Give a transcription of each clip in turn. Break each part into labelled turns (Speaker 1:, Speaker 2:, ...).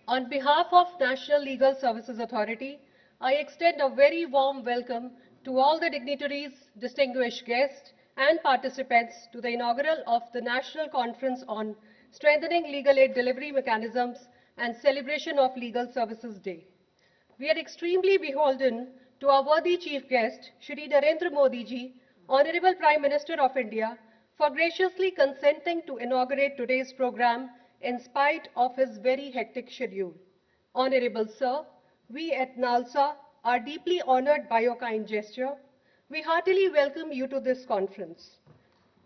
Speaker 1: On behalf of National Legal Services Authority, I extend a very warm welcome to all the dignitaries, distinguished guests, and participants to the inaugural of the National Conference on Strengthening Legal Aid Delivery Mechanisms and Celebration of Legal Services Day. We are extremely beholden to our worthy Chief Guest, Shri Narendra Modi ji, Honorable Prime Minister of India, for graciously consenting to inaugurate today's program in spite of his very hectic schedule. Honorable Sir, we at NALSA are deeply honored by your kind gesture. We heartily welcome you to this conference.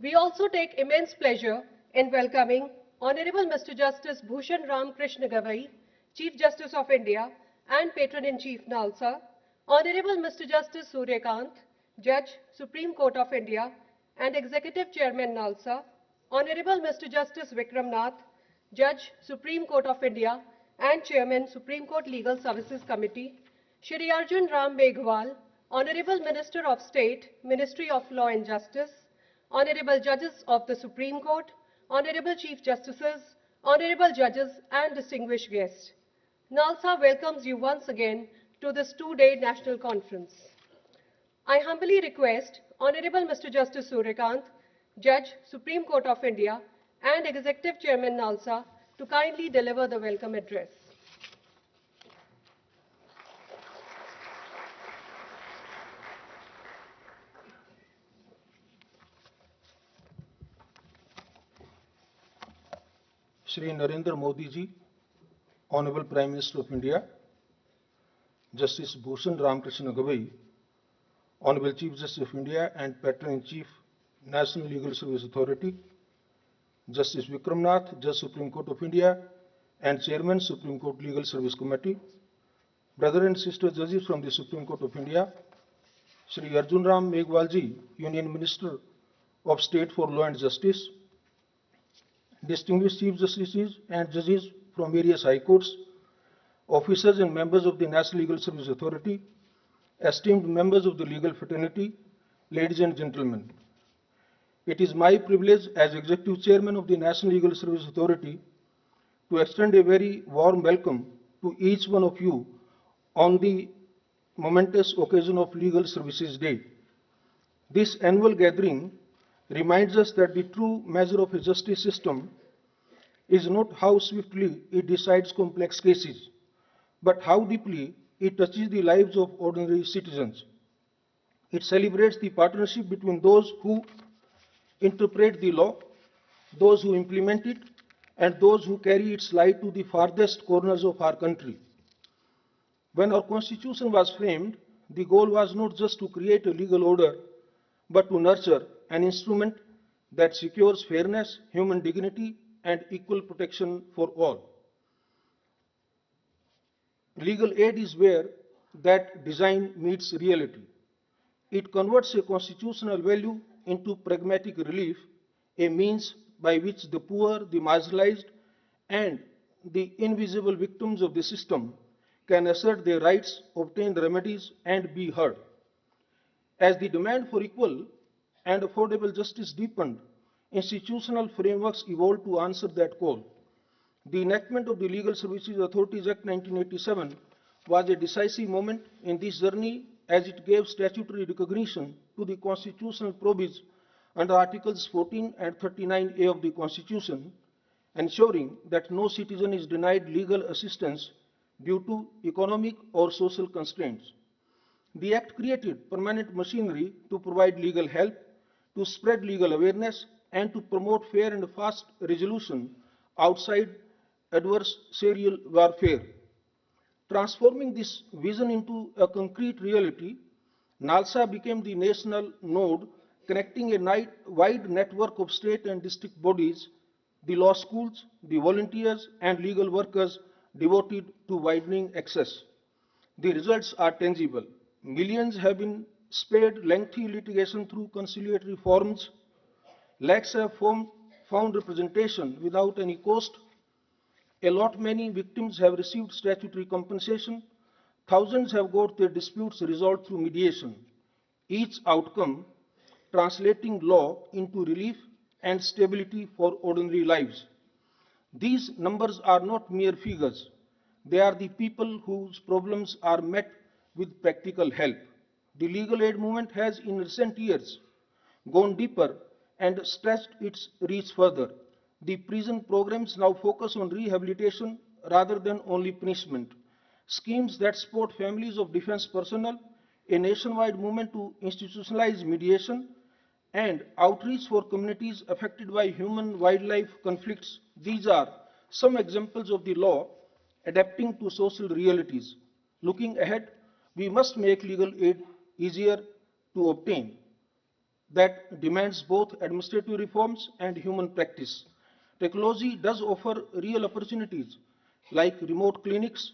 Speaker 1: We also take immense pleasure in welcoming Honorable Mr. Justice Bhushan Ram Krishna Gavai, Chief Justice of India and Patron-in-Chief NALSA, Honorable Mr. Justice Surya Kant, Judge, Supreme Court of India and Executive Chairman NALSA, Honorable Mr. Justice Vikram Nath, Judge, Supreme Court of India and Chairman, Supreme Court Legal Services Committee, Shri Arjun Ram Meghwal, Honorable Minister of State, Ministry of Law and Justice, Honorable Judges of the Supreme Court, Honorable Chief Justices, Honorable Judges and distinguished guests. NALSA welcomes you once again to this two-day national conference. I humbly request Honorable Mr. Justice Surya Kant, Judge, Supreme Court of India and Executive Chairman NALSA to kindly deliver the welcome address.
Speaker 2: Shri Narendra Modi ji, Honorable Prime Minister of India, Justice Bhushan Ramakrishna Gavai, Honorable Chief Justice of India and Patron-in-Chief, National Legal Service Authority, Justice Vikram Nath, Judge Supreme Court of India and Chairman Supreme Court Legal Service Committee, brother and sister judges from the Supreme Court of India, Shri Arjun Ram Meghwal ji, Union Minister of State for Law and Justice, distinguished Chief Justices and judges from various high courts, officers and members of the National Legal Service Authority, esteemed members of the legal fraternity, ladies and gentlemen. It is my privilege as Executive Chairman of the National Legal Service Authority to extend a very warm welcome to each one of you on the momentous occasion of Legal Services Day. This annual gathering reminds us that the true measure of a justice system is not how swiftly it decides complex cases, but how deeply it touches the lives of ordinary citizens. It celebrates the partnership between those who interpret the law, those who implement it, and those who carry its light to the farthest corners of our country. When our Constitution was framed, the goal was not just to create a legal order, but to nurture an instrument that secures fairness, human dignity, and equal protection for all. Legal aid is where that design meets reality. It converts a constitutional value into pragmatic relief, a means by which the poor, the marginalized, and the invisible victims of the system can assert their rights, obtain remedies, and be heard. As the demand for equal and affordable justice deepened, institutional frameworks evolved to answer that call. The enactment of the Legal Services Authorities Act 1987 was a decisive moment in this journey as it gave statutory recognition to the constitutional provisions under Articles 14 and 39A of the Constitution, ensuring that no citizen is denied legal assistance due to economic or social constraints. The Act created permanent machinery to provide legal help, to spread legal awareness, and to promote fair and fast resolution outside adversarial warfare. Transforming this vision into a concrete reality, NALSA became the national node connecting a wide network of state and district bodies, the law schools, the volunteers, and legal workers devoted to widening access. The results are tangible. Millions have been spared lengthy litigation through conciliatory forums. Lakhs have found representation without any cost. A lot many victims have received statutory compensation. Thousands have got their disputes resolved through mediation. Each outcome translating law into relief and stability for ordinary lives. These numbers are not mere figures. They are the people whose problems are met with practical help. The legal aid movement has in recent years gone deeper and stretched its reach further. The prison programs now focus on rehabilitation rather than only punishment. Schemes that support families of defense personnel, a nationwide movement to institutionalize mediation, and outreach for communities affected by human-wildlife conflicts. These are some examples of the law adapting to social realities. Looking ahead, we must make legal aid easier to obtain. That demands both administrative reforms and human practice. Technology does offer real opportunities like remote clinics,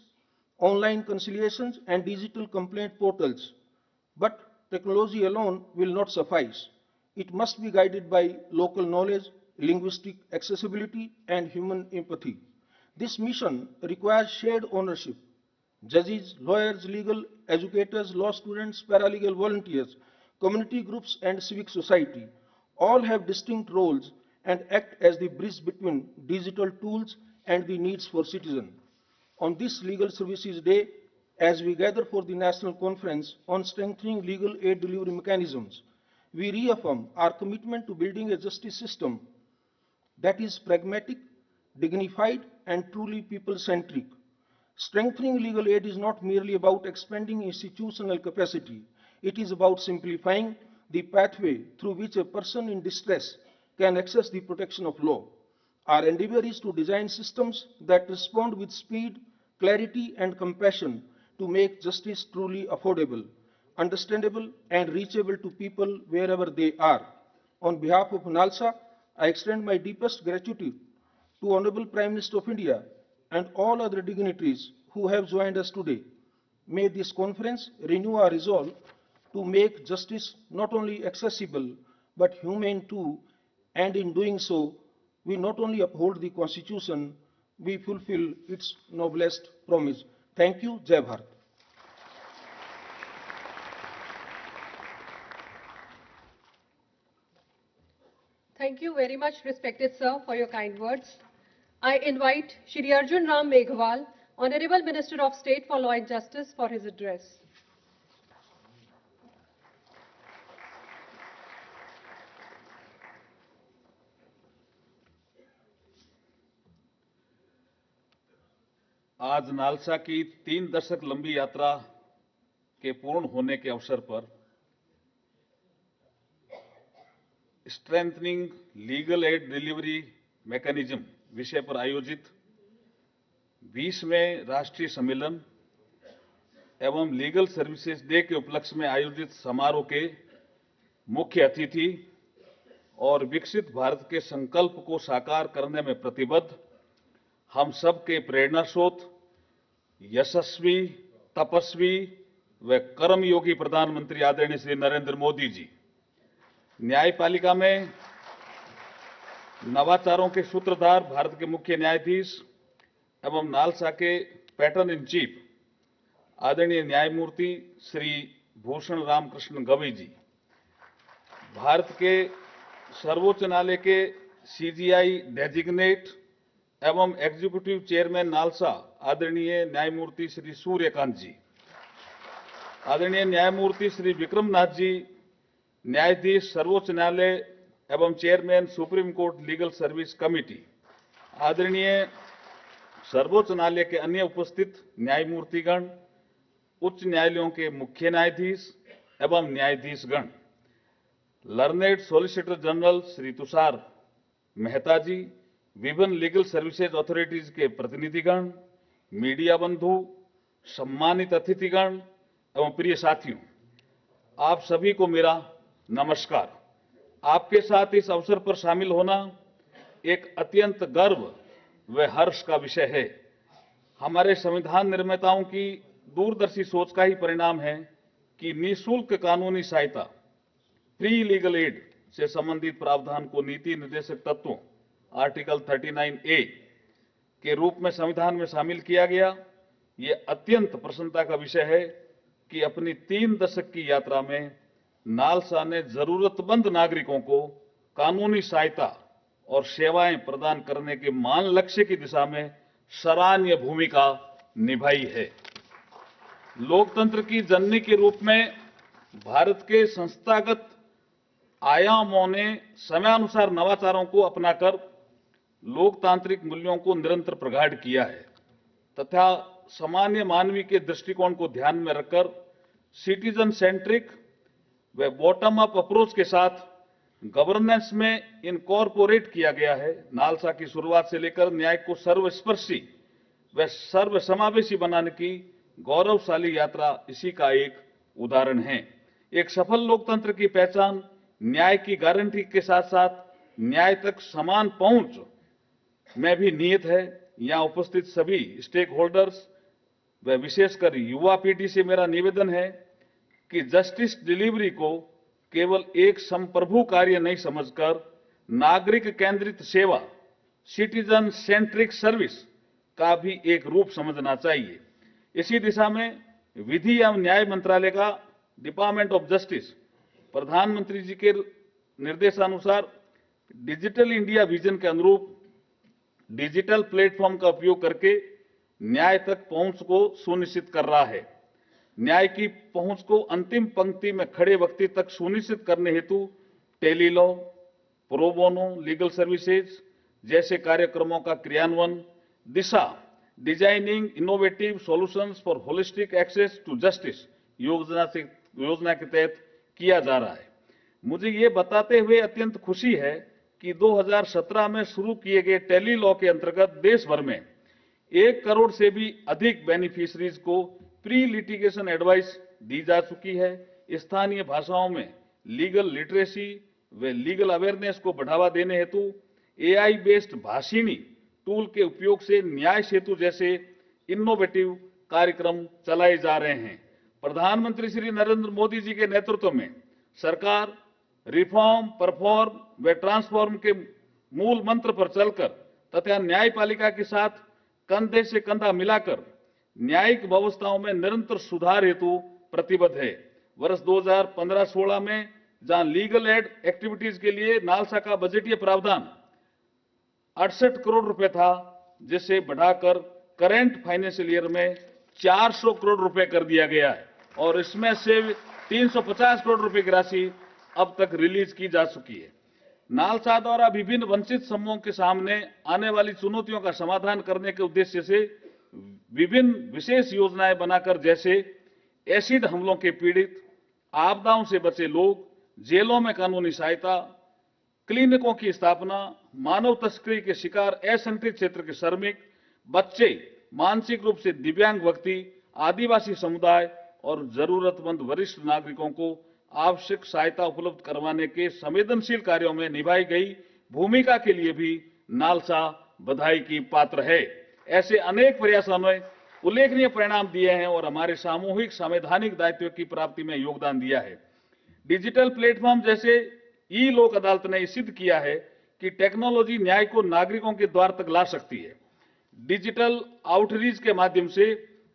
Speaker 2: online conciliations, and digital complaint portals. But technology alone will not suffice. It must be guided by local knowledge, linguistic accessibility, and human empathy. This mission requires shared ownership. Judges, lawyers, legal educators, law students, paralegal volunteers, community groups, and civic society all have distinct roles and act as the bridge between digital tools and the needs for citizens. On this Legal Services Day, as we gather for the National Conference on Strengthening Legal Aid Delivery Mechanisms, we reaffirm our commitment to building a justice system that is pragmatic, dignified, and truly people-centric. Strengthening legal aid is not merely about expanding institutional capacity. It is about simplifying the pathway through which a person in distress can access the protection of law. Our endeavor is to design systems that respond with speed, clarity, and compassion to make justice truly affordable, understandable, and reachable to people wherever they are. On behalf of NALSA, I extend my deepest gratitude to Honorable Prime Minister of India and all other dignitaries who have joined us today. May this conference renew our resolve to make justice not only accessible but humane too, and in doing so, we not only uphold the Constitution, we fulfill its noblest promise. Thank you. Jai Bharat.
Speaker 1: Thank you very much, respected sir, for your kind words. I invite Shri Arjun Ram Meghwal, Honorable Minister of State for Law and Justice, for his address.
Speaker 3: आज NALSA की 3 दशक लंबी यात्रा के पूर्ण होने के अवसर पर strengthening legal aid delivery mechanism विषय पर आयोजित 20वें राष्ट्रीय सम्मेलन एवं लीगल सर्विसेज डे के उपलक्ष्य में आयोजित समारोह के मुख्य अतिथि और विकसित भारत के संकल्प को साकार करने में प्रतिबद्ध हम सबके प्रेरणा स्रोत, यशस्वी, तपस्वी व कर्मयोगी प्रधानमंत्री आदरणीय श्री नरेंद्र मोदी जी, न्यायपालिका में नवाचारों के सूत्रधार भारत के मुख्य न्यायाधीश एवं नालसा के पैटर्न इन चीफ आदरणीय न्यायमूर्ति श्री भूषण रामकृष्ण गवई जी, भारत के सर्वोच्च न्यायालय के सीजीआई डेजिग्नेट एवं एग्जीक्यूटिव चेयरमैन नालसा आदरणीय न्यायमूर्ति श्री सूर्यकांत जी, आदरणीय न्यायमूर्ति श्री विक्रमनाथ जी, न्यायाधीश सर्वोच्च न्यायालय एवं chairman supreme court legal service committee, आदरणीय सर्वोच्च न्यायालय के अन्य उपस्थित न्यायमूर्तिगण, उच्च न्यायालयों के मुख्य न्यायाधीश एवं न्यायाधीशगण, learned solicitor general Shri Tushar Mehta ji, विभिन्न लीगल सर्विसेज अथॉरिटीज के प्रतिनिधिगण, मीडिया बंधु, सम्मानित अतिथिगण एवं प्रिय साथियों, आप सभी को मेरा नमस्कार। आपके साथ इस अवसर पर शामिल होना एक अत्यंत गर्व व हर्ष का विषय है। हमारे संविधान निर्माताओं की दूरदर्शी सोच का ही परिणाम है कि निःशुल्क कानूनी सहायता, फ्री लीगल एड से संबंधित प्रावधान को नीति निर्देशक तत्वों आर्टिकल 39A के रूप में संविधान में शामिल किया गया। ये अत्यंत प्रसन्नता का विषय है कि अपनी 3 दशक की यात्रा में नालसा ने जरूरतमंद नागरिकों को कानूनी सहायता और सेवाएं प्रदान करने के मान लक्ष्य की दिशा में सराहनीय भूमिका निभाई है। लोकतंत्र की जननी के रूप में भारत के संस्थागत आयामों ने समयानुसार नवाचारों को अपनाकर लोकतांत्रिक मूल्यों को निरंतर प्रगाढ़ किया है तथा सामान्य मानवीय के दृष्टिकोण को ध्यान में रखकर सिटीजन सेंट्रिक व बॉटम अप अप्रोच के साथ गवर्नेंस में इनकॉर्पोरेट किया गया है। नालसा की शुरुआत से लेकर न्याय को सर्वस्पर्शी व सर्वसमावेशी बनाने की गौरवशाली यात्रा इसी का एक उदाहरण है। एक सफल लोकतंत्र की पहचान न्याय की गारंटी के साथ साथ न्याय तक समान पहुंच में भी निहित है। यहां उपस्थित सभी स्टेक होल्डर्स व विशेषकर युवा पीढ़ी से मेरा निवेदन है कि जस्टिस डिलीवरी को केवल एक संप्रभु कार्य नहीं समझकर नागरिक केंद्रित सेवा, सिटीजन सेंट्रिक सर्विस का भी एक रूप समझना चाहिए। इसी दिशा में विधि एवं न्याय मंत्रालय का डिपार्टमेंट ऑफ जस्टिस प्रधानमंत्री जी के निर्देशानुसार डिजिटल इंडिया विजन के अनुरूप डिजिटल प्लेटफॉर्म का उपयोग करके न्याय तक पहुंच को सुनिश्चित कर रहा है। न्याय की पहुंच को अंतिम पंक्ति में खड़े व्यक्ति तक सुनिश्चित करने हेतु tele law, pro bono legal services जैसे कार्यक्रमों का क्रियान्वयन Disha designing innovative solutions for holistic access to justice योजना के तहत किया जा रहा है। मुझे ये बताते हुए अत्यंत खुशी है कि 2017 में शुरू किए गए टेली लॉ के अंतर्गत देश भर में 1 करोड़ से भी अधिक बेनिफिशरीज को प्री लिटिगेशन एडवाइस दी जा चुकी है। स्थानीय भाषाओं में लीगल लिटरेसी व लीगल अवेयरनेस को बढ़ावा देने हेतु AI बेस्ड भाषिणी टूल के उपयोग से न्याय सेतु जैसे इनोवेटिव कार्यक्रम चलाए जा रहे हैं। प्रधानमंत्री श्री नरेंद्र मोदी जी के नेतृत्व में सरकार रिफॉर्म, परफॉर्म व ट्रांसफॉर्म के मूल मंत्र पर चलकर तथा न्यायपालिका के साथ कंधे से कंधा मिलाकर न्यायिक व्यवस्थाओं में निरंतर सुधार हेतु प्रतिबद्ध है। वर्ष 2015-16 में जहां लीगल एड एक्टिविटीज के लिए नालसा का बजटीय प्रावधान 68 करोड़ रुपए था, जिसे बढ़ाकर करेंट फाइनेंशियल ईयर में 400 करोड़ रुपए कर दिया गया है और इसमें से 350 करोड़ रुपए की राशि अब तक रिलीज की जा चुकी है। नालसा द्वारा विभिन्न वंचित समूहों के सामने आने वाली चुनौतियों का समाधान करने के उद्देश्य से विभिन्न विशेष योजनाएं बनाकर जैसे एसिड हमलों के पीड़ित, आपदाओं से बचे लोग, जेलों में कानूनी सहायता, क्लिनिकों की स्थापना, मानव तस्करी के शिकार असंगठित क्षेत्र के श्रमिक, बच्चे, मानसिक रूप से दिव्यांग व्यक्ति, आदिवासी समुदाय और जरूरतमंद वरिष्ठ नागरिकों को आवश्यक सहायता उपलब्ध करवाने के संवेदनशील कार्यों में निभाई गई भूमिका के लिए भी नालसा बधाई की पात्र है। ऐसे अनेक प्रयासों ने उल्लेखनीय परिणाम दिए हैं और हमारे सामूहिक संवैधानिक दायित्व की प्राप्ति में योगदान दिया है। डिजिटल प्लेटफॉर्म जैसे ई लोक अदालत ने सिद्ध किया है कि टेक्नोलॉजी न्याय को नागरिकों के द्वार तक ला सकती है। डिजिटल आउटरीच के माध्यम से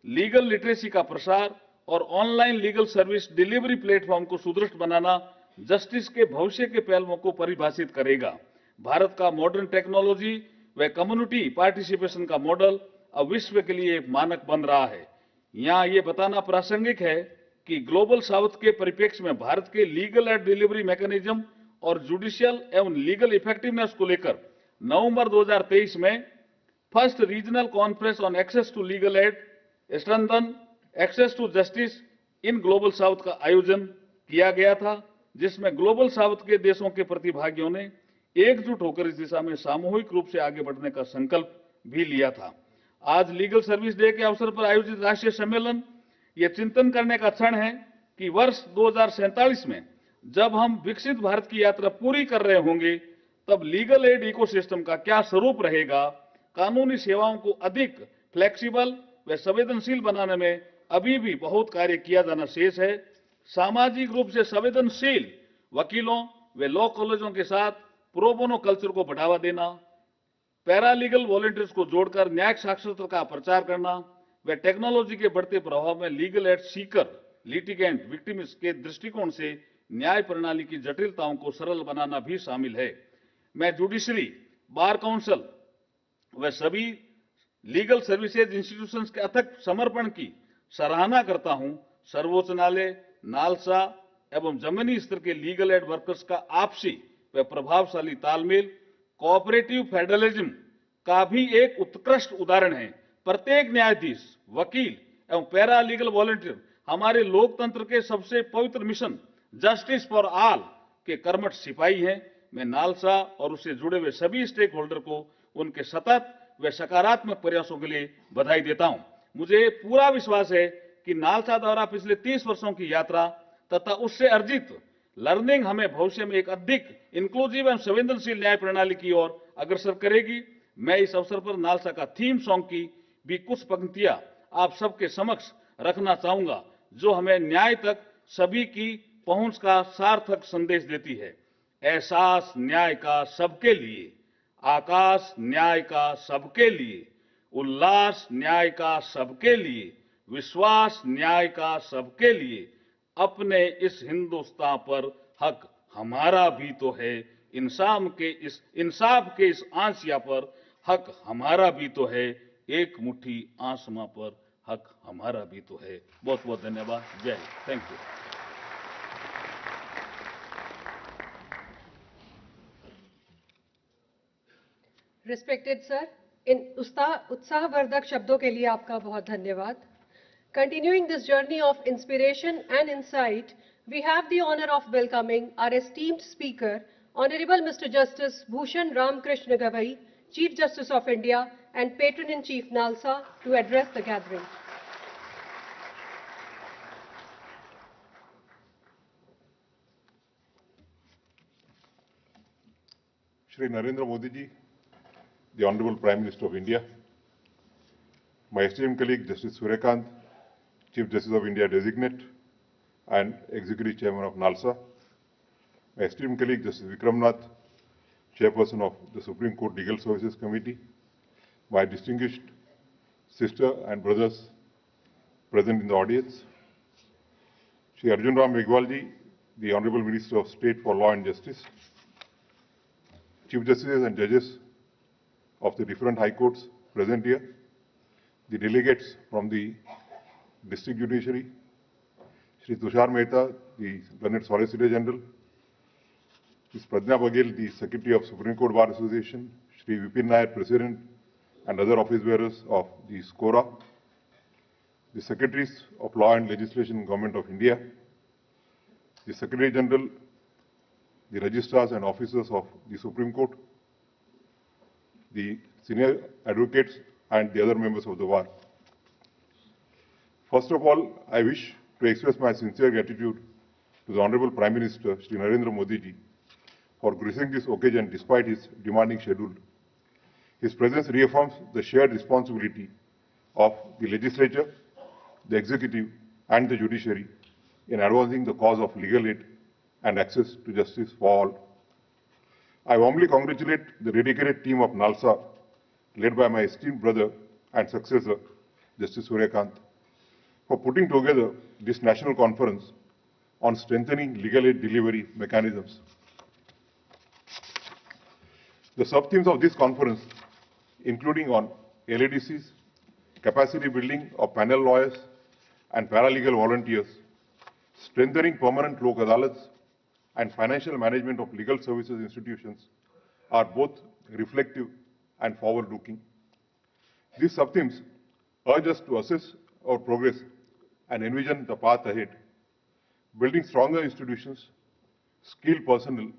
Speaker 3: लीगल लिटरेसी का प्रसार और online legal service delivery platform को सुदृढ़ बनाना जस्टिस के भविष्य के पहलुओं को परिभाषित करेगा। भारत का मॉडर्न टेक्नोलॉजी व कम्युनिटी पार्टिसिपेशन का मॉडल अब विश्व के लिए एक मानक बन रहा है। यहाँ ये बताना प्रासंगिक है कि ग्लोबल साउथ के परिप्रेक्ष्य में भारत के लीगल एड डिलीवरी मैकेनिज्म और जुडिशियल एवं लीगल इफेक्टिवनेस को लेकर नवंबर 2023 में first regional conference on access to legal aid strengthen access to justice in global south का आयोजन किया गया था, जिसमें ग्लोबल साउथ के देशों के प्रतिभागियों ने एकजुट होकर इस दिशा में सामूहिक रूप से आगे बढ़ने का संकल्प भी लिया था। आज लीगल सर्विस डे के अवसर पर आयोजित राष्ट्रीय सम्मेलन ये चिंतन करने का क्षण है कि वर्ष 2047 में जब हम विकसित भारत की यात्रा पूरी कर रहे होंगे, तब लीगल एड इकोसिस्टम का क्या स्वरूप रहेगा। कानूनी सेवाओं को अधिक फ्लेक्सिबल व संवेदनशील बनाने में अभी भी बहुत कार्य किया जाना शेष है। सामाजिक रूप से संवेदनशील वकीलों व लॉ कॉलेजों के साथ प्रो बोनो कल्चर को बढ़ावा देना, पैरालीगल वॉलंटियर्स को जोड़कर न्यायिक साक्षरता का प्रचार करना व टेक्नोलॉजी के बढ़ते प्रभाव में legal aid Sikar, litigant, victims के दृष्टिकोण से न्याय प्रणाली की जटिलताओं को सरल बनाना भी शामिल है। मैं जुडिशरी, बार काउंसिल व सभी लीगल सर्विसेज इंस्टीट्यूशंस के अथक समर्पण की सराहना करता हूं। सर्वोच्च न्यायालय, नालसा एवं जमीनी स्तर के लीगल एड वर्कर्स का आपसी व प्रभावशाली तालमेल कोऑपरेटिव फेडरलिज्म का भी एक उत्कृष्ट उदाहरण है। प्रत्येक न्यायाधीश, वकील एवं पैरा लीगल वॉलंटियर हमारे लोकतंत्र के सबसे पवित्र मिशन जस्टिस फॉर ऑल के कर्मठ सिपाही हैं। मैं नालसा और उससे जुड़े हुए सभी स्टेक होल्डर को उनके सतत व सकारात्मक प्रयासों के लिए बधाई देता हूं। मुझे पूरा विश्वास है कि नालसा द्वारा पिछले 30 वर्षों की यात्रा तथा उससे अर्जित लर्निंग हमें भविष्य में एक अधिक इंक्लूसिव एवं संवेदनशील न्याय प्रणाली की ओर अग्रसर करेगी। मैं इस अवसर पर नालसा का थीम सॉन्ग की भी कुछ पंक्तियां आप सबके समक्ष रखना चाहूंगा, जो हमें न्याय तक सभी की पहुंच का सार्थक संदेश देती है। एहसास न्याय का सबके लिए, आकाश न्याय का सबके लिए, उल्लास न्याय का सबके लिए, विश्वास न्याय का सबके लिए, अपने इस हिंदुस्तान पर हक हमारा भी तो है, इंसाफ के इस आसिया पर हक हमारा भी तो है, एक मुट्ठी आसमां पर हक हमारा भी तो है। बहुत बहुत धन्यवाद। जय Hind. Thank you.
Speaker 1: Respected sir, इन उत्साहवर्धक शब्दों के लिए आपका बहुत धन्यवाद। Continuing this journey of inspiration and insight, we have the honor of welcoming our esteemed speaker, Honorable Mr. Justice Bhushan Ram Krishna Gavai, Chief Justice of India and Patron-in-Chief NALSA, to address the gathering.
Speaker 4: Shri Narendra Modi ji, the Honorable Prime Minister of India, my esteemed colleague Justice Suryakant, Chief Justice of India Designate and Executive Chairman of NALSA, my esteemed colleague Justice Vikram Nath, Chairperson of the Supreme Court Legal Services Committee, my distinguished sister and brothers present in the audience, Shri Arjun Ram Meghwal ji, the Honorable Minister of State for Law and Justice, Chief Justices and Judges of the different High Courts present here, the delegates from the District Judiciary, Shri Tushar Mehta, the Learned Solicitor General, Ms. Pradnya Baghel, the Secretary of Supreme Court Bar Association, Shri Vipin Nair, President, and other office bearers of the SCORA, the Secretaries of Law and Legislation, Government of India, the Secretary General, the registrars and officers of the Supreme Court, the senior advocates, and the other members of the bar. First of all, I wish to express my sincere gratitude to the Honorable Prime Minister, Shri Narendra Modi ji, for gracing this occasion despite his demanding schedule. His presence reaffirms the shared responsibility of the legislature, the executive, and the judiciary in advancing the cause of legal aid and access to justice for all. I warmly congratulate the dedicated team of NALSA, led by my esteemed brother and successor, Justice Suryakant, for putting together this national conference on strengthening legal aid delivery mechanisms. The sub-themes of this conference, including on LADCs, capacity building of panel lawyers and paralegal volunteers, strengthening permanent lok adalats, and financial management of legal services institutions, are both reflective and forward-looking. These sub-themes urge us to assess our progress and envision the path ahead, building stronger institutions, skilled personnel,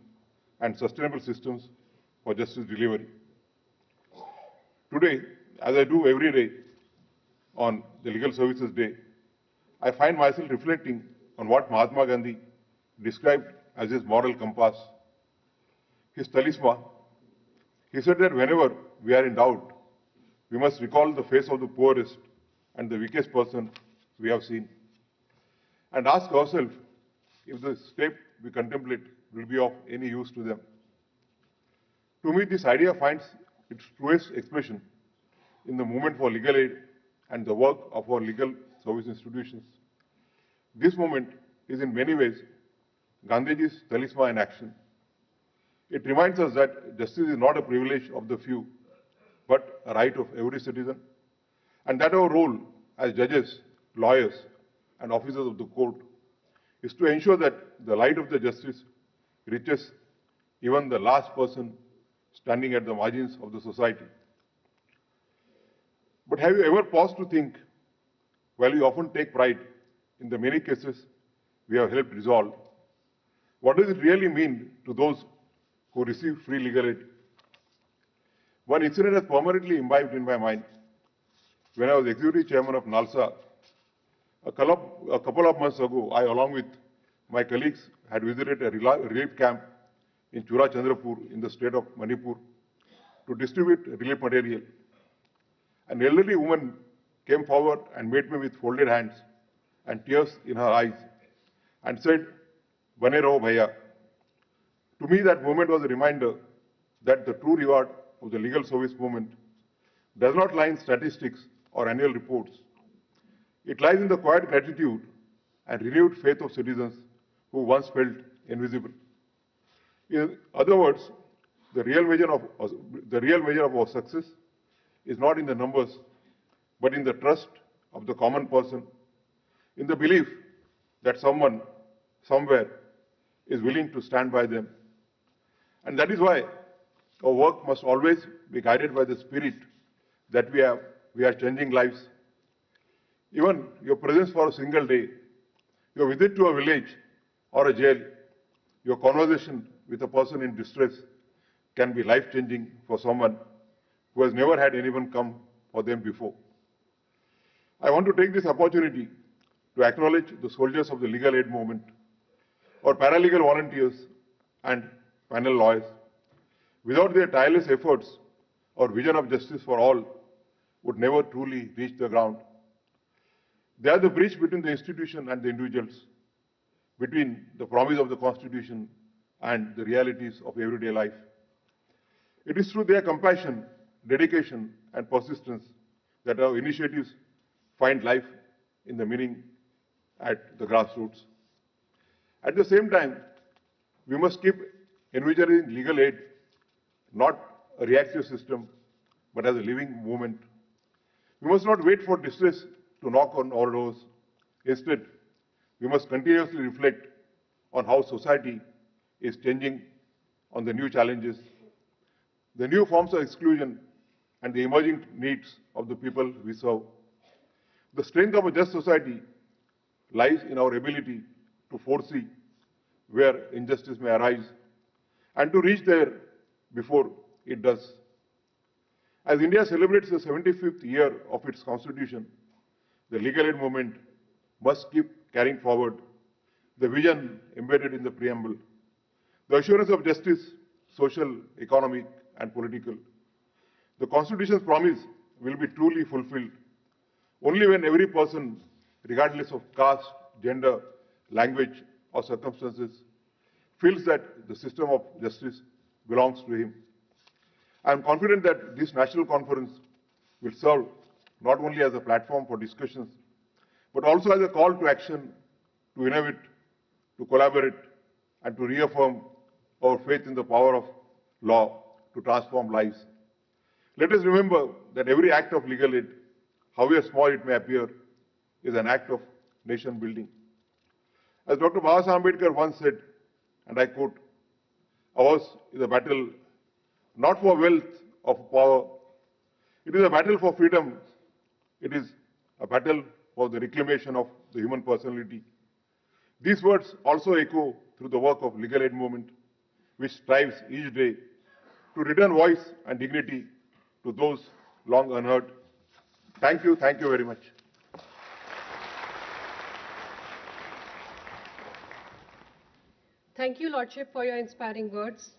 Speaker 4: and sustainable systems for justice delivery. Today, as I do every day on the Legal Services Day, I find myself reflecting on what Mahatma Gandhi described as his moral compass, his talisman. He said that whenever we are in doubt, we must recall the face of the poorest and the weakest person we have seen, and ask ourselves if the step we contemplate will be of any use to them. To me, this idea finds its truest expression in the movement for legal aid and the work of our legal service institutions. This movement is in many ways Gandhiji's talisman in action. It reminds us that justice is not a privilege of the few, but a right of every citizen, and that our role as judges, lawyers, and officers of the court is to ensure that the light of the justice reaches even the last person standing at the margins of the society. But have you ever paused to think, while we often take pride in the many cases we have helped resolve, what does it really mean to those who receive free legal aid? One incident has permanently imbibed in my mind. When I was executive chairman of NALSA, a couple of months ago, I, along with my colleagues, had visited a relief camp in Chura Chandrapur in the state of Manipur to distribute relief material. An elderly woman came forward and met me with folded hands and tears in her eyes and said, "Bane raho bhaiya." To me, that moment was a reminder that the true reward of the legal service movement does not lie in statistics or annual reports. It lies in the quiet gratitude and renewed faith of citizens who once felt invisible. In other words, the real measure of our success is not in the numbers, but in the trust of the common person, in the belief that someone, somewhere, is willing to stand by them. And that is why our work must always be guided by the spirit that we are changing lives. Even your presence for a single day, your visit to a village or a jail, your conversation with a person in distress can be life-changing for someone who has never had anyone come for them before. I want to take this opportunity to acknowledge the soldiers of the legal aid movement, our paralegal volunteers and panel lawyers. Without their tireless efforts, our vision of justice for all would never truly reach the ground. They are the bridge between the institution and the individuals, between the promise of the Constitution and the realities of everyday life. It is through their compassion, dedication, and persistence that our initiatives find life in the meaning at the grassroots. At the same time, we must keep envisioning legal aid not a reactive system, but as a living movement. We must not wait for distress to knock on our doors. Instead, we must continuously reflect on how society is changing on the new challenges, the new forms of exclusion, and the emerging needs of the people we serve. The strength of a just society lies in our ability to foresee where injustice may arise and to reach there before it does. As India celebrates the 75th year of its constitution, the legal aid movement must keep carrying forward the vision embedded in the preamble, the assurance of justice, social, economic, and political. The Constitution's promise will be truly fulfilled only when every person, regardless of caste, gender, language, or circumstances, feels that the system of justice belongs to him. I am confident that this national conference will serve not only as a platform for discussions, but also as a call to action, to innovate, to collaborate, and to reaffirm our faith in the power of law to transform lives. Let us remember that every act of legal aid, however small it may appear, is an act of nation building. As Dr. Baba Ambedkar once said, and I quote, "Ours is a battle not for wealth or for power. It is a battle for freedom. It is a battle for the reclamation of the human personality." These words also echo through the work of legal aid movement, which strives each day to return voice and dignity to those long unheard. Thank you very much.
Speaker 1: Thank you, Lordship, for your inspiring words.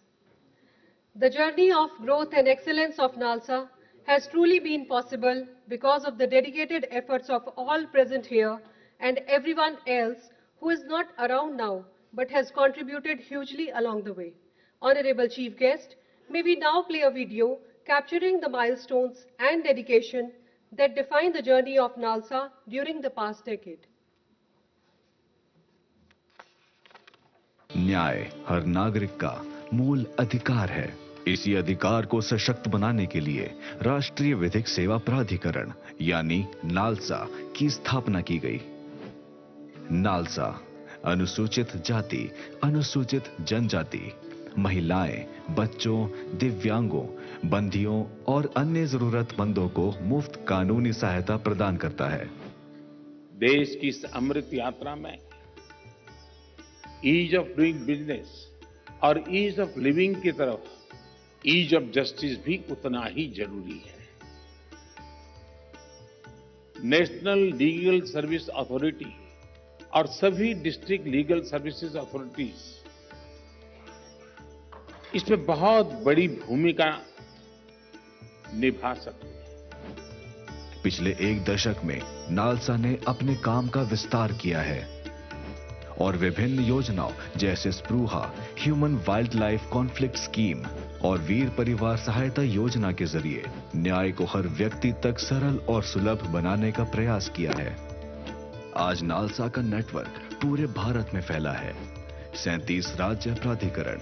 Speaker 1: The journey of growth and excellence of NALSA has truly been possible because of the dedicated efforts of all present here and everyone else who is not around now but has contributed hugely along the way. Honorable Chief Guest, may we now play a video capturing the milestones and dedication that define the journey of NALSA during the past decade.
Speaker 5: न्याय हर नागरिक का मूल अधिकार है। इसी अधिकार को सशक्त बनाने के लिए राष्ट्रीय विधिक सेवा प्राधिकरण यानी नालसा की स्थापना की गई। नालसा अनुसूचित जाति, अनुसूचित जनजाति, महिलाएं, बच्चों, दिव्यांगों, बंदियों और अन्य जरूरतमंदों को मुफ्त कानूनी सहायता प्रदान करता है।
Speaker 6: देश की इस अमृत यात्रा में ईज ऑफ डूइंग बिजनेस और ईज ऑफ लिविंग की तरफ ईज ऑफ जस्टिस भी उतना ही जरूरी है। नेशनल लीगल सर्विस अथॉरिटी और सभी डिस्ट्रिक्ट लीगल सर्विसेज अथॉरिटीज इसमें बहुत बड़ी भूमिका निभा सकती है।
Speaker 5: पिछले एक दशक में नालसा ने अपने काम का विस्तार किया है और विभिन्न योजनाओं जैसे Spruha, human wildlife conflict scheme और वीर परिवार सहायता योजना के जरिए न्याय को हर व्यक्ति तक सरल और सुलभ बनाने का प्रयास किया है। आज नालसा का नेटवर्क पूरे भारत में फैला है। 37 राज्य प्राधिकरण,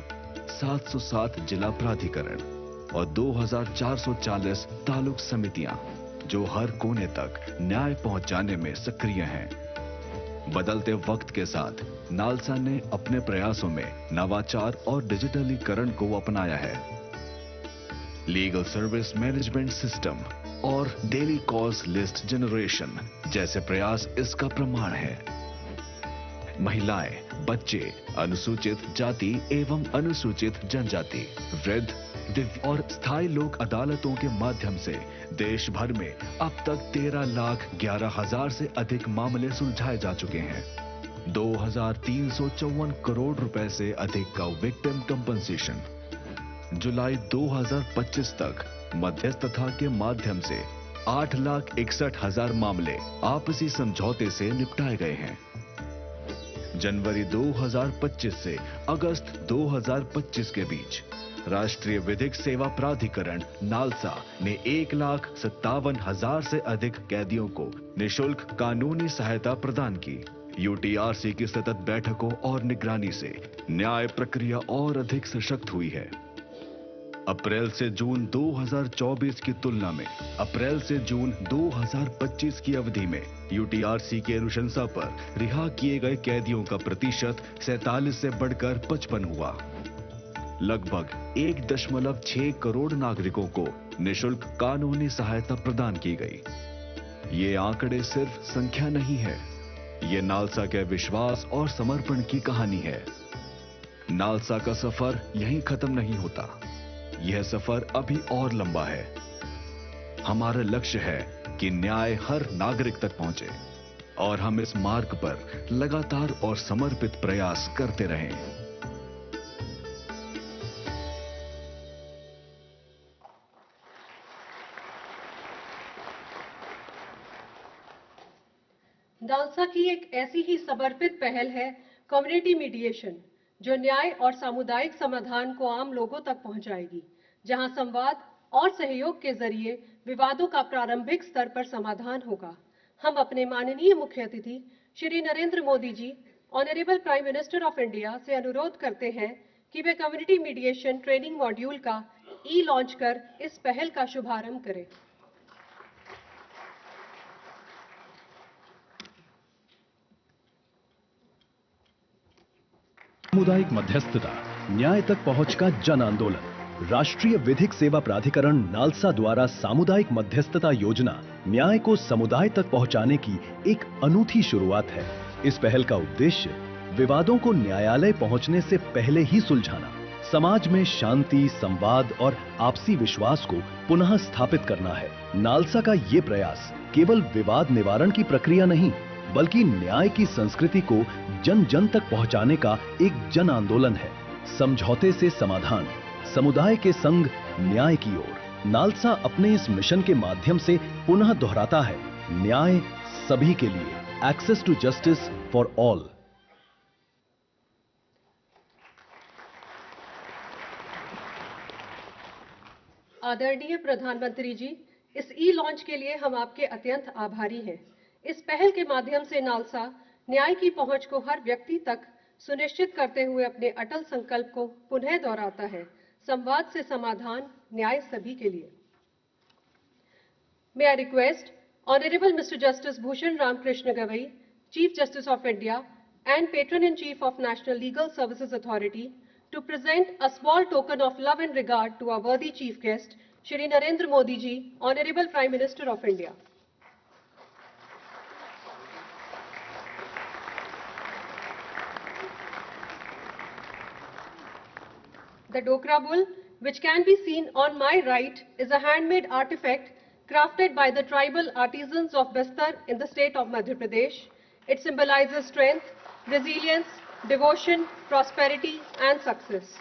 Speaker 5: 707 जिला प्राधिकरण और 2440 तालुक समितियां जो हर कोने तक न्याय पहुंचाने में सक्रिय हैं। बदलते वक्त के साथ नालसा ने अपने प्रयासों में नवाचार और डिजिटलीकरण को अपनाया है। लीगल सर्विस मैनेजमेंट सिस्टम और डेली कॉज लिस्ट जनरेशन जैसे प्रयास इसका प्रमाण है। महिलाएं, बच्चे, अनुसूचित जाति एवं अनुसूचित जनजाति, वृद्ध, दिव्य और स्थायी लोक अदालतों के माध्यम से देश भर में अब तक 13,11,000 से अधिक मामले सुलझाए जा चुके हैं। 2,354 करोड़ रुपए से अधिक का विक्टिम कंपनसेशन। जुलाई 2025 तक मध्यस्थता के माध्यम से 8,61,000 मामले आपसी समझौते से निपटाए गए हैं। जनवरी 2025 से अगस्त 2025 के बीच राष्ट्रीय विधिक सेवा प्राधिकरण नालसा ने 1,57,000 से अधिक कैदियों को निशुल्क कानूनी सहायता प्रदान की। यूटीआरसी की सतत बैठकों और निगरानी से न्याय प्रक्रिया और अधिक सशक्त हुई है। अप्रैल से जून 2024 की तुलना में अप्रैल से जून 2025 की अवधि में यूटीआरसी की अनुशंसा पर रिहा किए गए कैदियों का प्रतिशत 47 से बढ़कर 55 हुआ। लगभग 1.6 करोड़ नागरिकों को निशुल्क कानूनी सहायता प्रदान की गई। ये आंकड़े सिर्फ संख्या नहीं है, ये नालसा के विश्वास और समर्पण की कहानी है। नालसा का सफर यहीं खत्म नहीं होता, यह सफर अभी और लंबा है। हमारा लक्ष्य है कि न्याय हर नागरिक तक पहुंचे और हम इस मार्ग पर लगातार और समर्पित प्रयास करते रहें।
Speaker 1: नालसा की एक ऐसी ही समर्पित पहल है कम्युनिटी मीडिएशन, जो न्याय और सामुदायिक समाधान को आम लोगों तक पहुंचाएगी, जहां संवाद और सहयोग के जरिए विवादों का प्रारंभिक स्तर पर समाधान होगा। हम अपने माननीय मुख्य अतिथि Shri Narendra Modi ji, honourable prime minister of India से अनुरोध करते हैं कि वे कम्युनिटी मीडिएशन ट्रेनिंग मॉड्यूल का लॉन्च कर इस पहल का शुभारंभ करें।
Speaker 7: सामुदायिक मध्यस्थता, न्याय तक पहुंच का जन आंदोलन। राष्ट्रीय विधिक सेवा प्राधिकरण नालसा द्वारा सामुदायिक मध्यस्थता योजना न्याय को समुदाय तक पहुंचाने की एक अनूठी शुरुआत है। इस पहल का उद्देश्य विवादों को न्यायालय पहुंचने से पहले ही सुलझाना, समाज में शांति, संवाद और आपसी विश्वास को पुनः स्थापित करना है। नालसा का ये प्रयास केवल विवाद निवारण की प्रक्रिया नहीं, बल्कि न्याय की संस्कृति को जन जन तक पहुंचाने का एक जन आंदोलन है। समझौते से समाधान, समुदाय के संग न्याय की ओर। नालसा अपने इस मिशन के माध्यम से पुनः दोहराता है, न्याय सभी के लिए, access to justice for all.
Speaker 1: आदरणीय प्रधानमंत्री जी, इस लॉन्च के लिए हम आपके अत्यंत आभारी हैं। इस पहल के माध्यम से नालसा न्याय की पहुंच को हर व्यक्ति तक सुनिश्चित करते हुए अपने अटल संकल्प को पुनः दोहराता है। संवाद से समाधान, न्याय सभी के लिए। May I request Honorable Mr. Justice Bhushan Ram Krishna Gavai, Chief Justice of India and Patron-in-Chief of National Legal Services Authority, to present a small token of love and regard to our worthy Chief Guest, Shri Narendra Modi Ji, Honorable Prime Minister of India. The Dokra Bull, which can be seen on my right, is a handmade artifact crafted by the tribal artisans of Bastar in the state of Madhya Pradesh. It symbolizes strength, resilience, devotion, prosperity and success.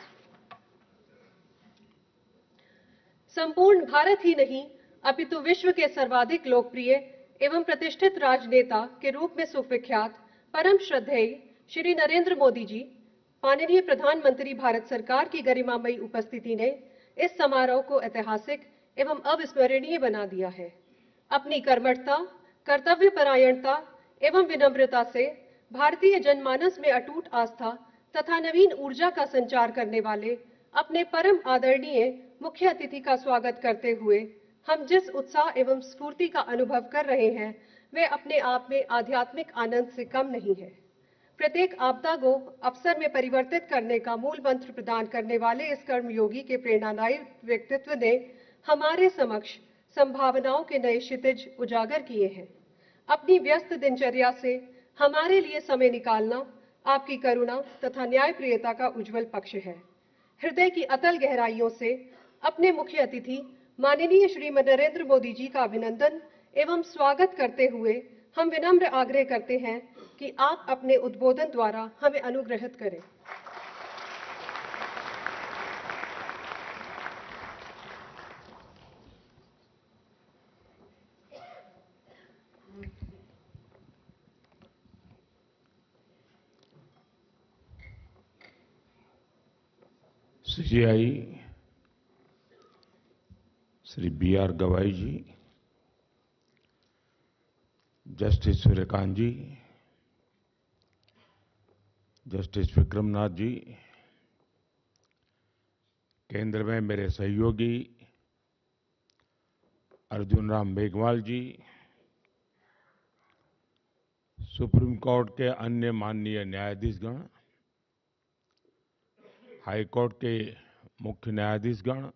Speaker 1: संपूर्ण भारत ही नहीं, अपितु विश्व के सर्वाधिक लोकप्रिय एवं प्रतिष्ठित राजनेता के रूप में सुविख्यात परम श्रद्धेय श्री नरेंद्र मोदी जी, माननीय प्रधानमंत्री भारत सरकार की गरिमामयी उपस्थिति ने इस समारोह को ऐतिहासिक एवं अविस्मरणीय बना दिया है। अपनी कर्मठता, कर्तव्यपरायणता एवं विनम्रता से भारतीय जनमानस में अटूट आस्था तथा नवीन ऊर्जा का संचार करने वाले अपने परम आदरणीय मुख्य अतिथि का स्वागत करते हुए हम जिस उत्साह एवं स्फूर्ति का अनुभव कर रहे हैं, वे अपने आप में आध्यात्मिक आनंद से कम नहीं है। प्रत्येक आपदा को अवसर में परिवर्तित करने का मूल मंत्र प्रदान करने वाले इस कर्मयोगी के प्रेरणादायी व्यक्तित्व ने हमारे समक्ष संभावनाओं के नए क्षितिज उजागर किए हैं। अपनी व्यस्त दिनचर्या से हमारे लिए समय निकालना आपकी करुणा तथा न्यायप्रियता का उज्जवल पक्ष है। हृदय की अतल गहराइयों से अपने मुख्य अतिथि माननीय श्री नरेंद्र मोदी जी का अभिनंदन एवं स्वागत करते हुए हम विनम्र आग्रह करते हैं कि आप अपने उद्बोधन द्वारा हमें अनुग्रहित करें।
Speaker 6: सीजीआई श्री बी.आर. गवाई जी, जस्टिस सूर्यकांत जी, जस्टिस विक्रमनाथ जी, केंद्र में मेरे सहयोगी अर्जुन राम मेघवाल जी, सुप्रीम कोर्ट के अन्य माननीय न्यायाधीशगण, हाई कोर्ट के मुख्य न्यायाधीशगण,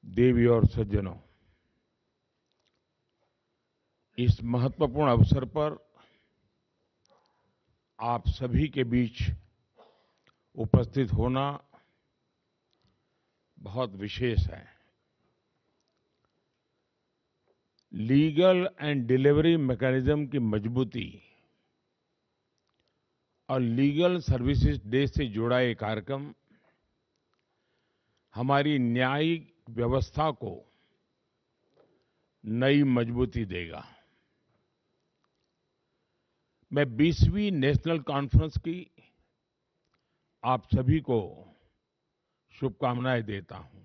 Speaker 6: देवी और सज्जनों, इस महत्वपूर्ण अवसर पर आप सभी के बीच उपस्थित होना बहुत विशेष है। लीगल एंड डिलीवरी मैकेनिज्म की मजबूती और लीगल सर्विसेज डे से जुड़ा ये कार्यक्रम हमारी न्यायिक व्यवस्था को नई मजबूती देगा। मैं 20वीं नेशनल कॉन्फ्रेंस की आप सभी को शुभकामनाएं देता हूं।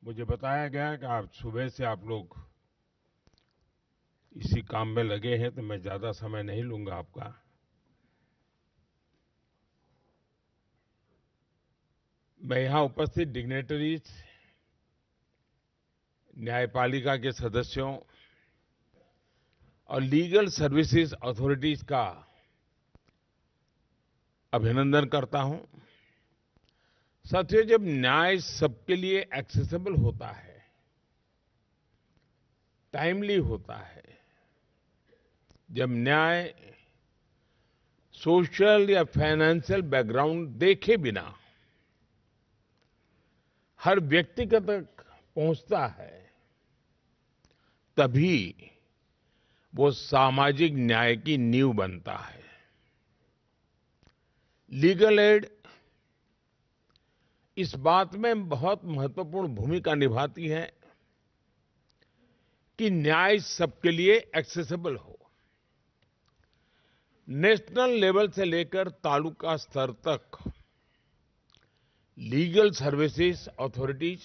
Speaker 6: मुझे बताया गया कि आज सुबह से आप लोग इसी काम में लगे हैं, तो मैं ज्यादा समय नहीं लूंगा आपका। मैं यहां उपस्थित डिग्नेटरीज, न्यायपालिका के सदस्यों और लीगल सर्विसेज अथॉरिटीज का अभिनंदन करता हूं। साथियों, जब न्याय सबके लिए एक्सेसिबल होता है, टाइमली होता है, जब न्याय सोशल या फाइनेंशियल बैकग्राउंड देखे बिना हर व्यक्ति तक पहुंचता है, तभी वो सामाजिक न्याय की नींव बनता है। लीगल एड इस बात में बहुत महत्वपूर्ण भूमिका निभाती है कि न्याय सबके लिए एक्सेसिबल हो। नेशनल लेवल से लेकर तालुका स्तर तक लीगल सर्विसेज अथॉरिटीज,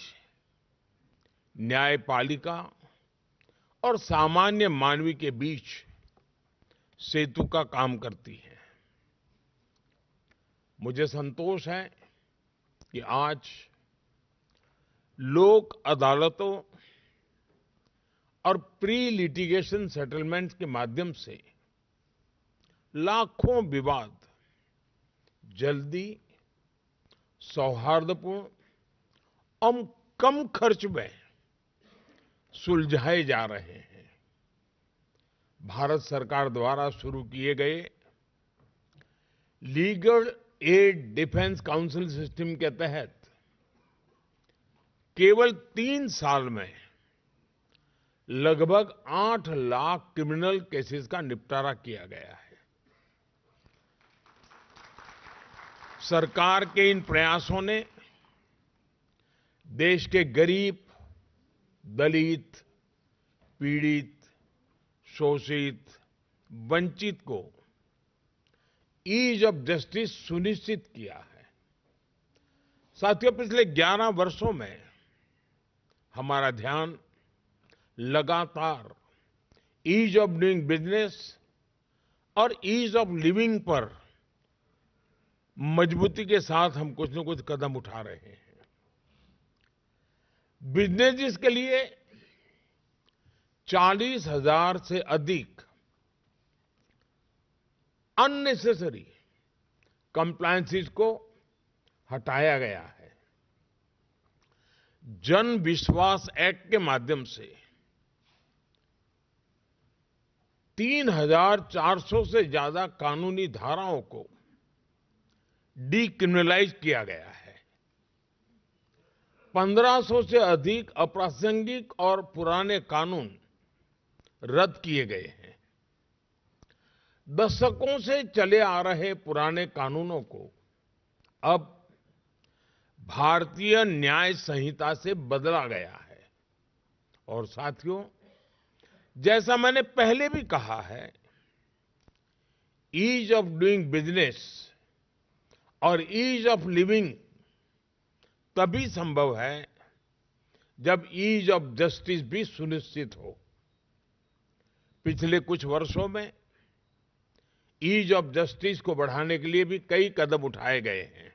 Speaker 6: न्यायपालिका और सामान्य मानवी के बीच सेतु का काम करती है। मुझे संतोष है कि आज लोक अदालतों और प्री लिटिगेशन सेटलमेंट्स के माध्यम से लाखों विवाद जल्दी, सौहार्दपूर्ण और कम खर्च में सुलझाए जा रहे हैं। भारत सरकार द्वारा शुरू किए गए legal aid defence council system के तहत केवल 3 साल में लगभग 8 लाख क्रिमिनल केसेस का निपटारा किया गया है। सरकार के इन प्रयासों ने देश के गरीब, दलित, पीड़ित, शोषित, वंचित को ईज ऑफ जस्टिस सुनिश्चित किया है। साथियों, पिछले 11 वर्षों में हमारा ध्यान लगातार ईज ऑफ डूइंग बिजनेस और ईज ऑफ लिविंग पर मजबूती के साथ हम कुछ न कुछ कदम उठा रहे हैं। बिजनेस के लिए 40,000 से अधिक अननेसेसरी कंप्लायंसेस को हटाया गया है। जन विश्वास एक्ट के माध्यम से 3,400 से ज्यादा कानूनी धाराओं को डीक्रिमिनलाइज किया गया है। 1500 से अधिक अप्रासंगिक और पुराने कानून रद्द किए गए हैं। दशकों से चले आ रहे पुराने कानूनों को अब भारतीय न्याय संहिता से बदला गया है। और साथियों, जैसा मैंने पहले भी कहा है, ईज ऑफ डूइंग बिजनेस और ईज ऑफ लिविंग तभी संभव है जब ईज ऑफ जस्टिस भी सुनिश्चित हो। पिछले कुछ वर्षों में ईज ऑफ जस्टिस को बढ़ाने के लिए भी कई कदम उठाए गए हैं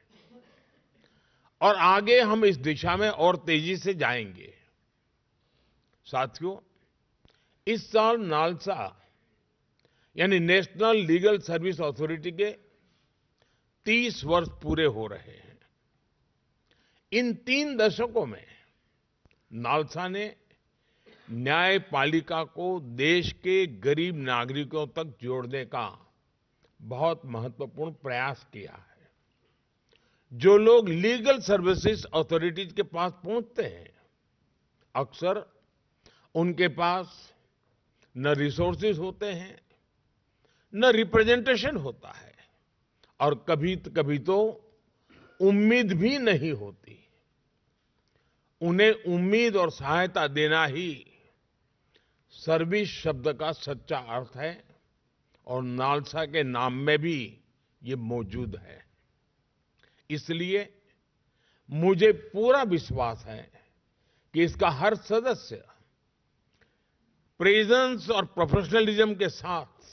Speaker 6: और आगे हम इस दिशा में और तेजी से जाएंगे। साथियों, इस साल नालसा यानी नेशनल लीगल सर्विस अथॉरिटी के 30 वर्ष पूरे हो रहे हैं। इन 3 दशकों में नालसा ने न्यायपालिका को देश के गरीब नागरिकों तक जोड़ने का बहुत महत्वपूर्ण प्रयास किया है। जो लोग लीगल सर्विसेज अथॉरिटीज के पास पहुंचते हैं, अक्सर उनके पास न रिसोर्सेज होते हैं, न रिप्रेजेंटेशन होता है और कभी तो उम्मीद भी नहीं होती। उन्हें उम्मीद और सहायता देना ही सर्विस शब्द का सच्चा अर्थ है और नालसा के नाम में भी ये मौजूद है। इसलिए मुझे पूरा विश्वास है कि इसका हर सदस्य प्रेजेंस और प्रोफेशनलिज्म के साथ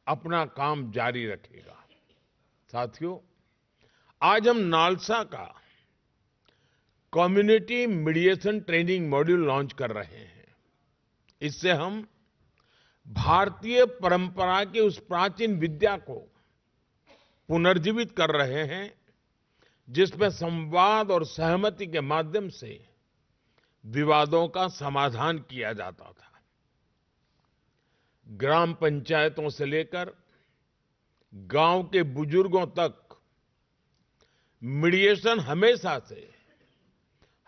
Speaker 6: अपना काम जारी रखेगा। साथियों, आज हम नालसा का community mediation training module launch कर रहे हैं। इससे हम भारतीय परंपरा की उस प्राचीन विद्या को पुनर्जीवित कर रहे हैं जिसमें संवाद और सहमति के माध्यम से विवादों का समाधान किया जाता था। ग्राम पंचायतों से लेकर गांव के बुजुर्गों तक मीडिएशन हमेशा से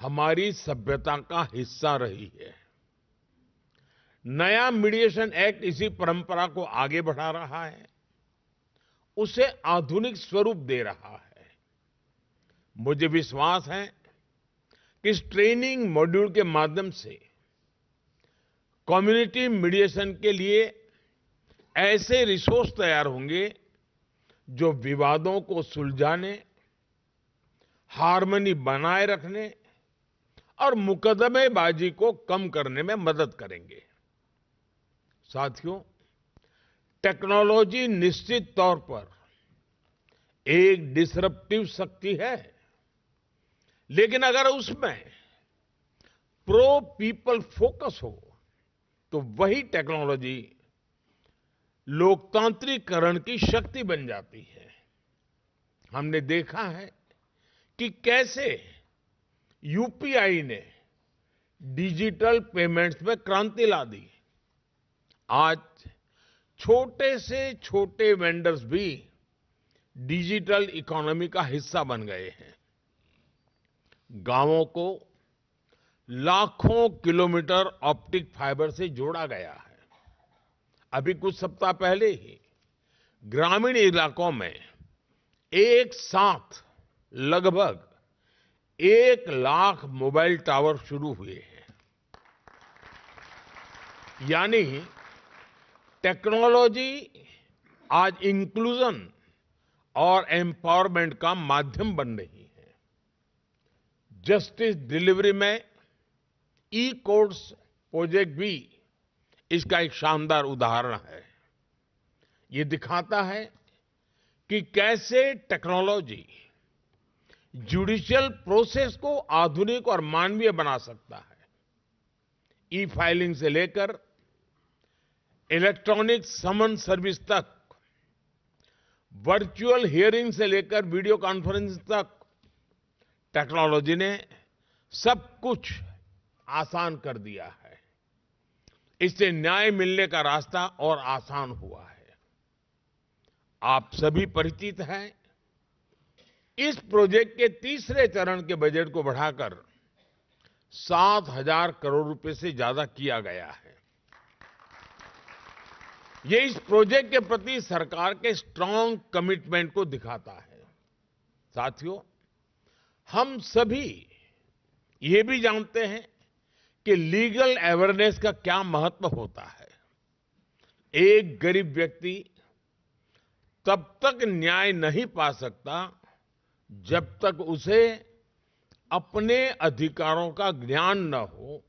Speaker 6: हमारी सभ्यता का हिस्सा रही है। नया मीडिएशन एक्ट इसी परंपरा को आगे बढ़ा रहा है, उसे आधुनिक स्वरूप दे रहा है। मुझे विश्वास है कि इस ट्रेनिंग मॉड्यूल के माध्यम से कम्युनिटी मीडिएशन के लिए ऐसे रिसोर्स तैयार होंगे जो विवादों को सुलझाने, हार्मनी बनाए रखने और मुकदमेबाजी को कम करने में मदद करेंगे। साथियों, टेक्नोलॉजी निश्चित तौर पर एक डिसरप्टिव शक्ति है, लेकिन अगर उसमें प्रो पीपल फोकस हो तो वही टेक्नोलॉजी लोकतांत्रिकरण की शक्ति बन जाती है। हमने देखा है कि कैसे यूपीआई ने डिजिटल पेमेंट्स में क्रांति ला दी। आज छोटे से छोटे वेंडर्स भी डिजिटल इकोनॉमी का हिस्सा बन गए हैं। गांवों को लाखों किलोमीटर ऑप्टिक फाइबर से जोड़ा गया है। अभी कुछ सप्ताह पहले ही ग्रामीण इलाकों में एक साथ लगभग 1 लाख मोबाइल टावर शुरू हुए हैं। यानी टेक्नोलॉजी आज इंक्लूजन और एम्पावरमेंट का माध्यम बन रही है। जस्टिस डिलीवरी में ई कोर्ट्स प्रोजेक्ट भी इसका एक शानदार उदाहरण है। ये दिखाता है कि कैसे टेक्नोलॉजी जुडिशियल प्रोसेस को आधुनिक और मानवीय बना सकता है। ई फाइलिंग से लेकर इलेक्ट्रॉनिक समन सर्विस तक, वर्चुअल हियरिंग से लेकर वीडियो कॉन्फ्रेंस तक, टेक्नोलॉजी ने सब कुछ आसान कर दिया है। इससे न्याय मिलने का रास्ता और आसान हुआ है। आप सभी परिचित हैं, इस प्रोजेक्ट के तीसरे चरण के बजट को बढ़ाकर 7,000 करोड़ रुपए से ज्यादा किया गया है। ये इस प्रोजेक्ट के प्रति सरकार के स्ट्रांग कमिटमेंट को दिखाता है। साथियों, हम सभी ये भी जानते हैं कि लीगल अवेयरनेस का क्या महत्व होता है। एक गरीब व्यक्ति तब तक न्याय नहीं पा सकता जब तक उसे अपने अधिकारों का ज्ञान न हो,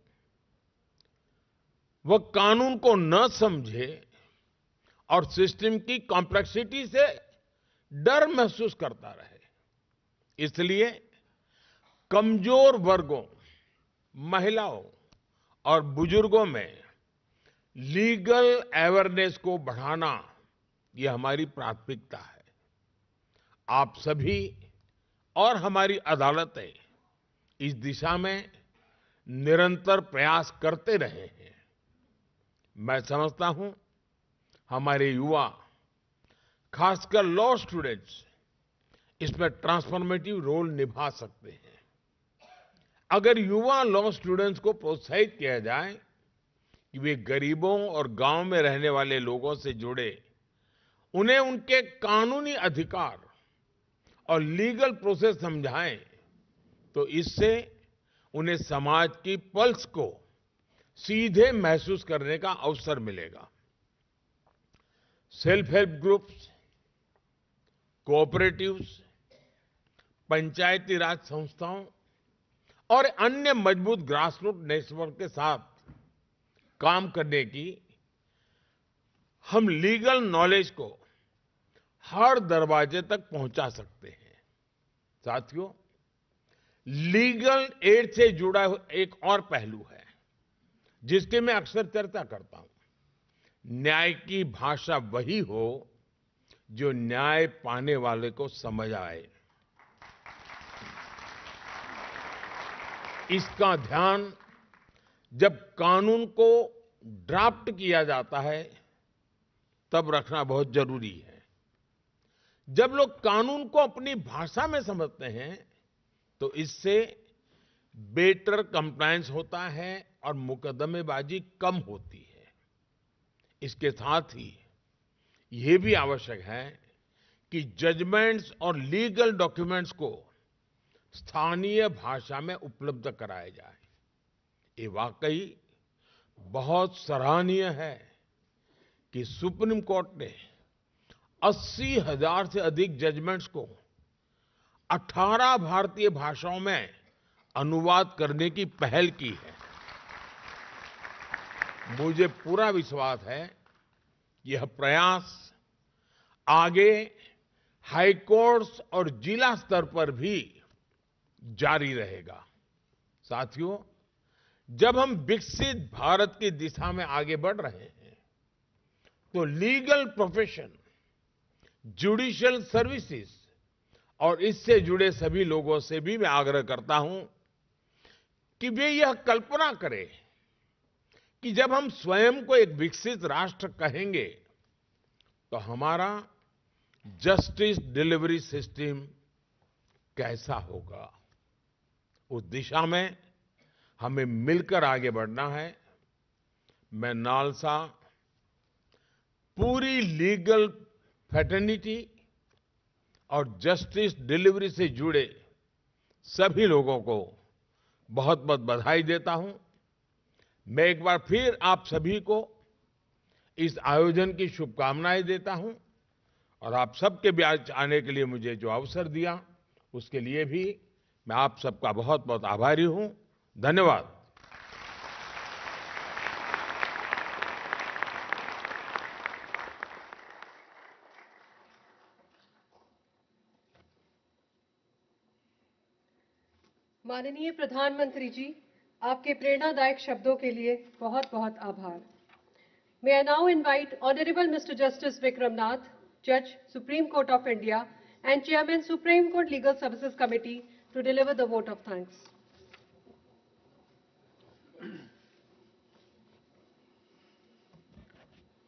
Speaker 6: वह कानून को न समझे और सिस्टम की कॉम्प्लेक्सिटी से डर महसूस करता रहे। इसलिए कमजोर वर्गों, महिलाओं और बुजुर्गों में लीगल अवेयरनेस को बढ़ाना ये हमारी प्राथमिकता है। आप सभी और हमारी अदालतें इस दिशा में निरंतर प्रयास करते रहे हैं। मैं समझता हूं हमारे युवा, खासकर लॉ स्टूडेंट्स, इसमें ट्रांसफॉर्मेटिव रोल निभा सकते हैं। अगर युवा लॉ स्टूडेंट्स को प्रोत्साहित किया जाए कि वे गरीबों और गांव में रहने वाले लोगों से जुड़े, उन्हें उनके कानूनी अधिकार और लीगल प्रोसेस समझाएं, तो इससे उन्हें समाज की पल्स को सीधे महसूस करने का अवसर मिलेगा। सेल्फ हेल्प ग्रुप्स, कोऑपरेटिव्स, पंचायती राज संस्थाओं और अन्य मजबूत ग्रासरूट नेटवर्क के साथ काम करने की हम लीगल नॉलेज को हर दरवाजे तक पहुंचा सकते हैं। साथियों, लीगल एड से जुड़ा एक और पहलू है जिसकी मैं अक्सर चर्चा करता हूं। न्याय की भाषा वही हो जो न्याय पाने वाले को समझ आए। इसका ध्यान जब कानून को ड्राफ्ट किया जाता है तब रखना बहुत जरूरी है। जब लोग कानून को अपनी भाषा में समझते हैं तो इससे बेटर कंप्लायंस होता है और मुकदमेबाजी कम होती है। इसके साथ ही ये भी आवश्यक है कि जजमेंट्स और लीगल डॉक्यूमेंट्स को स्थानीय भाषा में उपलब्ध कराया जाए। ये वाकई बहुत सराहनीय है कि सुप्रीम कोर्ट ने 80,000 से अधिक जजमेंट्स को 18 भारतीय भाषाओं में अनुवाद करने की पहल की है। मुझे पूरा विश्वास है यह प्रयास आगे हाई कोर्ट्स और जिला स्तर पर भी जारी रहेगा। साथियों, जब हम विकसित भारत की दिशा में आगे बढ़ रहे हैं, तो लीगल प्रोफेशन, जुडिशियल सर्विसेज और इससे जुड़े सभी लोगों से भी मैं आग्रह करता हूं कि वे यह कल्पना करें कि जब हम स्वयं को एक विकसित राष्ट्र कहेंगे, तो हमारा जस्टिस डिलीवरी सिस्टम कैसा होगा। उस दिशा में हमें मिलकर आगे बढ़ना है। मैं नालसा पूरी लीगल फ्रेटर्निटी और जस्टिस डिलीवरी से जुड़े सभी लोगों को बहुत बहुत बधाई देता हूं। मैं एक बार फिर आप सभी को इस आयोजन की शुभकामनाएं देता हूं और आप सबके बीच आने के लिए मुझे जो अवसर दिया, उसके लिए भी मैं आप सबका बहुत बहुत आभारी हूं। धन्यवाद।
Speaker 1: माननीय प्रधानमंत्री जी, आपके प्रेरणादायक शब्दों के लिए बहुत बहुत आभार। May I now invite Honorable Mr. Justice Vikram Nath, Judge, Supreme Court of India and Chairman, Supreme Court Legal Services Committee to deliver the vote of thanks.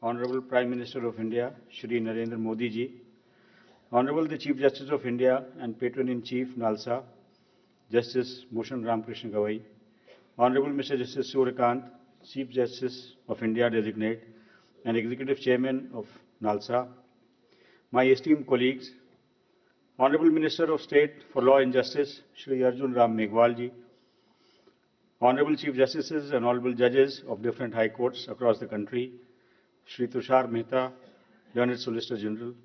Speaker 8: Honorable Prime Minister of India, Shri Narendra Modi ji, Honorable the Chief Justice of India and Patron-in-Chief NALSA, Justice Bhushan Ramkrishna Gavai, Honorable Mr. Justice Suryakant, Chief Justice of India Designate and Executive Chairman of NALSA, my esteemed colleagues, Honorable Minister of State for Law and Justice, Shri Arjun Ram Meghwal ji, Honorable Chief Justices and Honorable Judges of different High Courts across the country, Shri Tushar Mehta, Learned Solicitor General,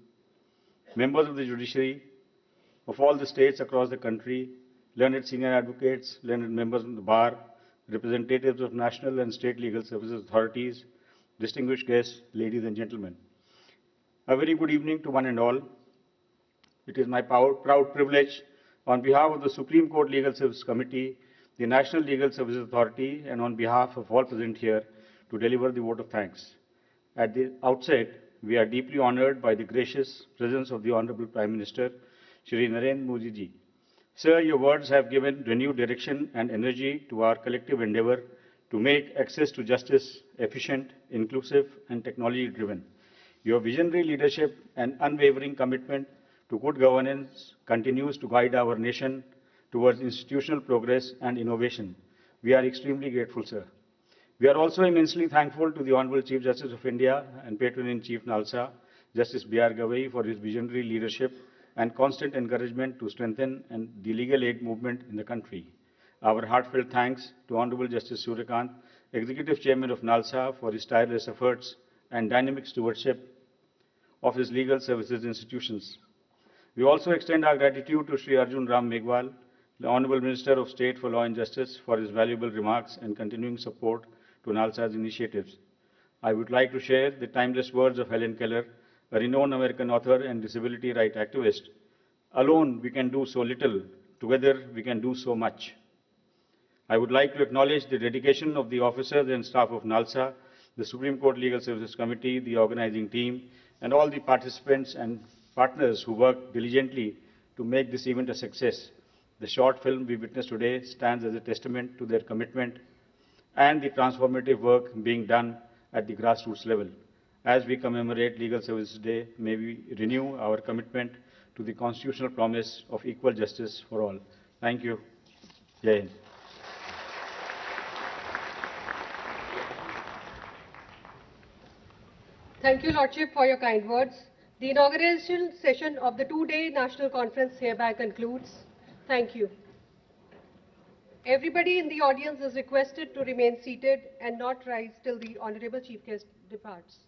Speaker 8: members of the judiciary of all the states across the country, learned senior advocates, learned members of the bar, representatives of national and state legal services authorities, distinguished guests, ladies and gentlemen. A very good evening to one and all. It is my proud privilege on behalf of the Supreme Court Legal Services Committee, the National Legal Services Authority, and on behalf of all present here to deliver the vote of thanks. At the outset, we are deeply honored by the gracious presence of the Honorable Prime Minister, Shri Narendra Modi ji. Sir, your words have given renewed direction and energy to our collective endeavor to make access to justice efficient, inclusive, and technology-driven. Your visionary leadership and unwavering commitment to good governance continues to guide our nation towards institutional progress and innovation. We are extremely grateful, sir. We are also immensely thankful to the Honorable Chief Justice of India and Patron-in-Chief NALSA, Justice B.R. Gavai, for his visionary leadership and constant encouragement to strengthen the legal aid movement in the country. Our heartfelt thanks to Honorable Justice Suryakant, Executive Chairman of NALSA, for his tireless efforts and dynamic stewardship of his legal services institutions. We also extend our gratitude to Shri Arjun Ram Meghwal, the Honorable Minister of State for Law and Justice, for his valuable remarks and continuing support to NALSA's initiatives. I would like to share the timeless words of Helen Keller, a renowned American author and disability rights activist. Alone we can do so little, together we can do so much. I would like to acknowledge the dedication of the officers and staff of NALSA, the Supreme Court Legal Services Committee, the organizing team, and all the participants and partners who worked diligently to make this event a success. The short film we witnessed today stands as a testament to their commitment and the transformative work being done at the grassroots level. As we commemorate Legal Services Day, may we renew our commitment to the constitutional promise of equal justice for all. Thank you. Jai Hind.
Speaker 1: Thank you, Lordship, for your kind words. The inauguration session of the two-day national conference hereby concludes. Thank you. Everybody in the audience is requested to remain seated and not rise till the Honorable Chief Guest departs.